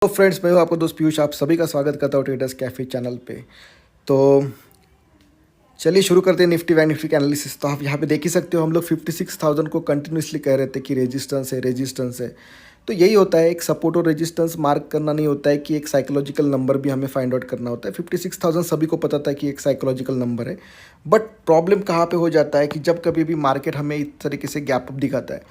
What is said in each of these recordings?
तो फ्रेंड्स, मैं हूं आपका दोस्त पीयूष। आप सभी का स्वागत करता हूं ट्रेडर्स कैफे चैनल पे। तो चलिए शुरू करते हैं निफ्टी बैंक निफ्टी का एनालिसिस। तो आप यहाँ पे देख ही सकते हो, हम लोग 56,000 को कंटिन्यूसली कह रहे थे कि रेजिस्टेंस है रेजिस्टेंस है। तो यही होता है, एक सपोर्ट और रेजिस्टेंस मार्क करना नहीं होता है कि एक साइकोलॉजिकल नंबर भी हमें फाइंड आउट करना होता है। 56,000 सभी को पता था कि एक साइकोलॉजिकल नंबर है। बट प्रॉब्लम कहाँ पे हो जाता है कि जब कभी भी मार्केट हमें इस तरीके से गैप अप दिखाता है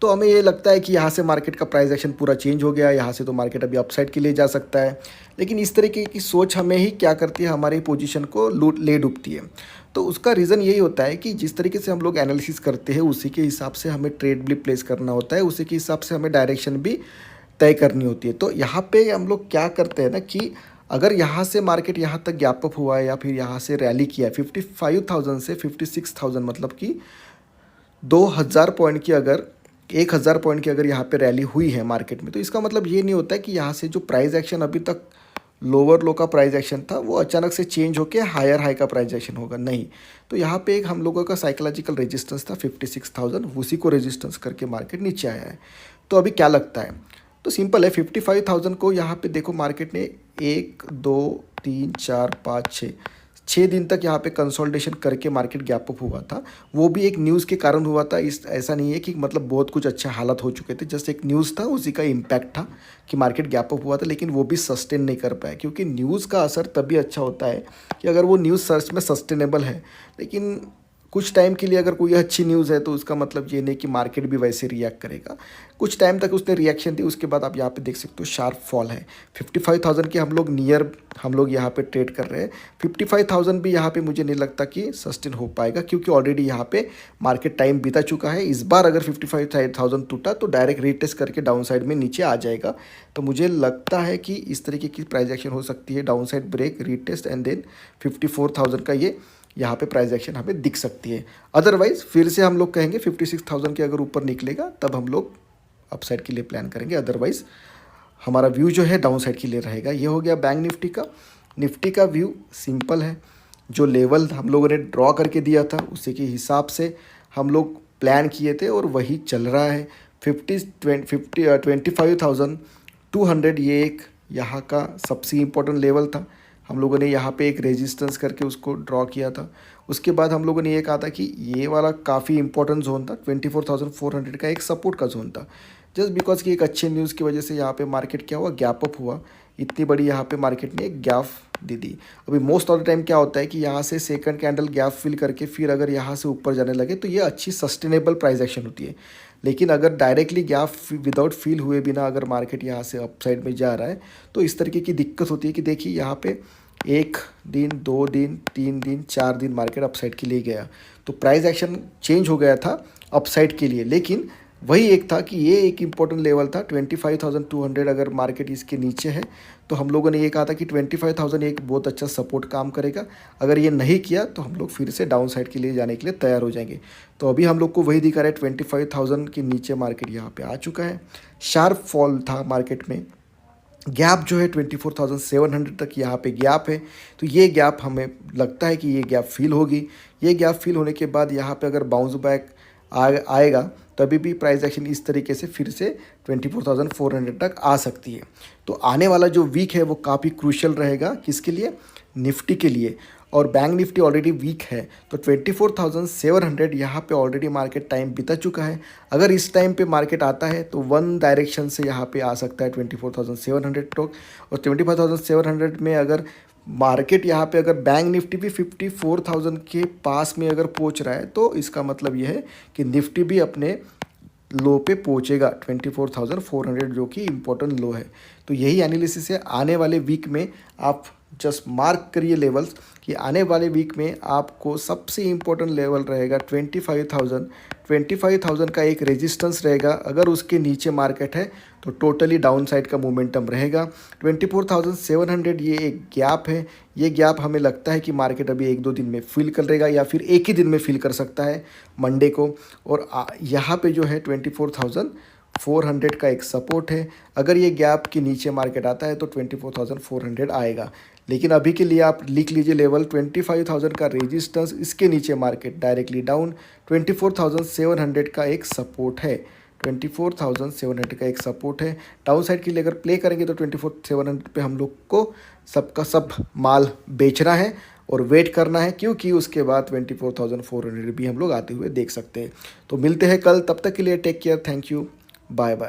तो हमें ये लगता है कि यहाँ से मार्केट का प्राइस एक्शन पूरा चेंज हो गया, यहाँ से तो मार्केट अभी अपसाइड के लिए जा सकता है। लेकिन इस तरीके की सोच हमें ही क्या करती है, हमारी पोजीशन को ले डूबती है। तो उसका रीज़न यही होता है कि जिस तरीके से हम लोग एनालिसिस करते हैं उसी के हिसाब से हमें ट्रेड भी प्लेस करना होता है, उसी के हिसाब से हमें डायरेक्शन भी तय करनी होती है। तो यहाँ पे हम लोग क्या करते हैं ना कि अगर यहाँ से मार्केट यहाँ तक गैप अप हुआ है या फिर यहाँ से रैली किया है 55,000 से 56,000, मतलब कि 2,000 पॉइंट की, अगर 1,000 पॉइंट की अगर यहाँ पे रैली हुई है मार्केट में, तो इसका मतलब ये नहीं होता है कि यहाँ से जो प्राइस एक्शन अभी तक लोअर लो का प्राइस एक्शन था वो अचानक से चेंज होकर हायर हाई का प्राइस एक्शन होगा, नहीं। तो यहाँ पे एक हम लोगों का साइकोलॉजिकल रेजिस्टेंस था 56,000, उसी को रेजिस्टेंस करके मार्केट नीचे आया है। तो अभी क्या लगता है, तो सिंपल है, 55,000 को यहाँ पे देखो मार्केट ने 1 2 3 4 5 6 दिन तक यहाँ पे कंसोलिडेशन करके मार्केट गैप अप हुआ था। वो भी एक न्यूज़ के कारण हुआ था। इस ऐसा नहीं है कि मतलब बहुत कुछ अच्छा हालत हो चुके थे, जस्ट एक न्यूज़ था, उसी का इम्पैक्ट था कि मार्केट गैप अप हुआ था। लेकिन वो भी सस्टेन नहीं कर पाया, क्योंकि न्यूज़ का असर तभी अच्छा होता है कि अगर वो न्यूज़ सर्च में सस्टेनेबल है। लेकिन कुछ टाइम के लिए अगर कोई अच्छी न्यूज़ है तो उसका मतलब ये नहीं कि मार्केट भी वैसे रिएक्ट करेगा। कुछ टाइम तक उसने रिएक्शन दी, उसके बाद आप यहाँ पे देख सकते हो शार्प फॉल है। 55,000 के हम लोग यहाँ पे ट्रेड कर रहे हैं। 55,000 भी यहाँ पे मुझे नहीं लगता कि सस्टेन हो पाएगा, क्योंकि ऑलरेडी यहाँ पे मार्केट टाइम बीता चुका है। इस बार अगर 55,000 टूटा तो डायरेक्ट रीटेस्ट करके डाउन साइड में नीचे आ जाएगा। तो मुझे लगता है कि इस तरीके की प्राइस एक्शन हो सकती है, down side break, retest and then 54,000 का ये यहाँ पे प्राइस एक्शन हमें दिख सकती है। अदरवाइज फिर से हम लोग कहेंगे 56,000 के अगर ऊपर निकलेगा तब हम लोग अपसाइड के लिए प्लान करेंगे, अदरवाइज हमारा व्यू जो है डाउन साइड के लिए रहेगा। ये हो गया बैंक निफ्टी का। निफ्टी का व्यू सिंपल है, जो लेवल हम लोगों ने ड्रॉ करके दिया था उसी के हिसाब से हम लोग प्लान किए थे और वही चल रहा है। 25,200 ये एक यहाँ का सबसे इम्पोर्टेंट लेवल था। हम लोगों ने यहाँ पे एक रेजिस्टेंस करके उसको ड्रॉ किया था। उसके बाद हम लोगों ने ये कहा था कि ये वाला काफ़ी इंपॉर्टेंट जोन था, 24,400 का एक सपोर्ट का जोन था। जस्ट बिकॉज कि एक अच्छे न्यूज़ की वजह से यहाँ पे मार्केट क्या हुआ, गैप अप हुआ। इतनी बड़ी यहाँ पे मार्केट ने एक गैप दे दी। अभी मोस्ट ऑफ द टाइम क्या होता है कि यहाँ से सेकंड कैंडल गैप फिल करके फिर अगर यहाँ से ऊपर जाने लगे तो ये अच्छी सस्टेनेबल प्राइस एक्शन होती है। लेकिन अगर डायरेक्टली गैप विदाउट फिल हुए बिना अगर मार्केट यहाँ से अपसाइड में जा रहा है तो इस तरीके की दिक्कत होती है कि देखिए यहाँ पे 1 दिन 2 दिन 3 दिन 4 दिन मार्केट अपसाइड के लिए गया, तो प्राइस एक्शन चेंज हो गया था अपसाइड के लिए। लेकिन वही एक था कि ये एक इम्पोर्टेंट लेवल था 25,200। अगर मार्केट इसके नीचे है तो हम लोगों ने ये कहा था कि 25,000 एक बहुत अच्छा सपोर्ट काम करेगा। अगर ये नहीं किया तो हम लोग फिर से डाउन साइड के लिए जाने के लिए तैयार हो जाएंगे। तो अभी हम लोग को वही दिखा रहा है, 25,000 के नीचे मार्केट यहाँ पे आ चुका है। शार्प फॉल था मार्केट में, गैप जो है 24,700 तक यहाँ पे गैप है। तो ये गैप हमें लगता है कि ये गैप फिल होगी। ये गैप फिल होने के बाद यहाँ पे अगर बाउंस बैक आएगा तभी भी प्राइस एक्शन इस तरीके से फिर से 24,400 तक आ सकती है। तो आने वाला जो वीक है वो काफ़ी क्रूशियल रहेगा, किसके लिए, निफ्टी के लिए। और बैंक निफ्टी ऑलरेडी वीक है, तो 24,700 यहाँ पे ऑलरेडी मार्केट टाइम बीता चुका है। अगर इस टाइम पे मार्केट आता है तो वन डायरेक्शन से यहाँ पे आ सकता है 24,700 तक। और 25,700 में अगर मार्केट यहाँ पे अगर बैंक निफ्टी भी 54,000 के पास में अगर पहुँच रहा है तो इसका मतलब यह है कि निफ्टी भी अपने लो पे पहुँचेगा 24,400, जो कि इम्पोर्टेंट लो है। तो यही एनालिसिस है। आने वाले वीक में आप जस्ट मार्क करिए लेवल्स कि आने वाले वीक में आपको सबसे इम्पोर्टेंट लेवल रहेगा 25,000 का एक रेजिस्टेंस रहेगा। अगर उसके नीचे मार्केट है तो टोटली डाउन साइड का मोमेंटम रहेगा। 24,700 ये एक गैप है। ये गैप हमें लगता है कि मार्केट अभी 1-2 दिन में फिल कर लेगा या फिर एक ही दिन में फिल कर सकता है मंडे को। और यहाँ पे जो है 24,400 का एक सपोर्ट है। अगर ये गैप के नीचे मार्केट आता है तो 24,400 आएगा। लेकिन अभी के लिए आप लिख लीजिए लेवल 25,000 का रेजिस्टेंस, इसके नीचे मार्केट डायरेक्टली डाउन, 24,700 का एक सपोर्ट है। 24,700 का एक सपोर्ट है। डाउन साइड के लिए अगर प्ले करेंगे तो 24,700 पे हम लोग को सबका सब माल बेचना है और वेट करना है, क्योंकि उसके बाद 24,400 भी हम लोग आते हुए देख सकते हैं। तो मिलते हैं कल, तब तक के लिए take care, thank you, bye bye.